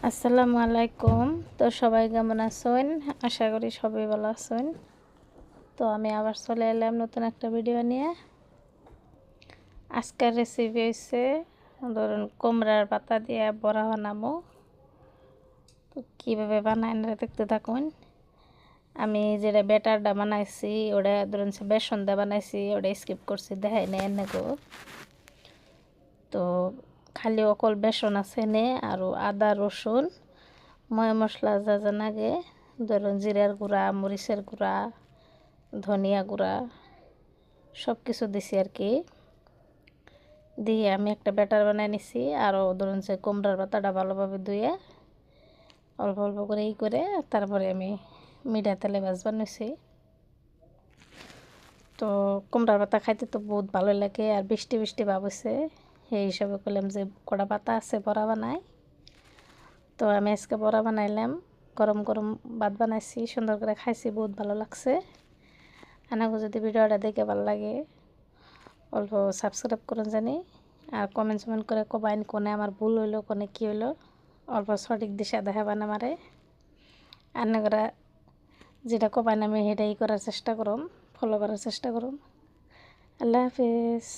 আসসালামু আলাইকুম। তো সবাই কেমন আছেন? আশা করি সবাই ভালো আছেন। তো আমি আবার চলে এলাম নতুন একটা ভিডিও নিয়ে। আজকের রেসিপি হচ্ছে ধরুন কুমড়ার পাতা দিয়ে বড়া বানাবো। তো কীভাবে বানাই আপনারা দেখতে থাকুন। আমি যেটা ব্যাটারটা বানাইছি ওটা ধরুন বেসন দিয়ে বানাইছি, ওটা স্কিপ করছি, দেখাই নেই এনেগো। তো খালি অকল বেসন আছে নে আরও আদা রসুন ময় মশলা যা যা লাগে ধরুন জিরার গুঁড়া, মরিচের গুঁড়া, ধনিয়া গুঁড়া সব কিছু দিছি আর কি। দিয়ে আমি একটা ব্যাটার বানিয়ে নিছি। আরও ধরুন কুমড়ার পাতাটা ভালোভাবে ধুয়ে অল্প অল্প করে করে তারপরে আমি মিডিয়া তেলে ভাজবা নিছি। তো কুমড়ার পাতা খাইতে তো বহুত ভালো লাগে, আর বৃষ্টি বৃষ্টি ভাব হয়েছে, সেই হিসাবে করলাম যে কড়া পাতা আছে বড়া বানাই। তো আমি আজকে বড়া বানাইলাম, গরম গরম ভাত বানাইছি, সুন্দর করে খাইছি, বহুত ভালো লাগছে। আনাগো যদি ভিডিওটা দেখে ভালো লাগে অল্প সাবস্ক্রাইব করুন জানি, আর কমেন্ট করে কবাইন কোনে আমার ভুল হইলো কোনে কী হইলো, অল্প সঠিক দিশা দেখাবান আমারে। আন্নাগরা যেটা কবাইন আমি সেটাই করার চেষ্টা করুম, ফলো করার চেষ্টা করুম। আল্লাহ হাফিজ।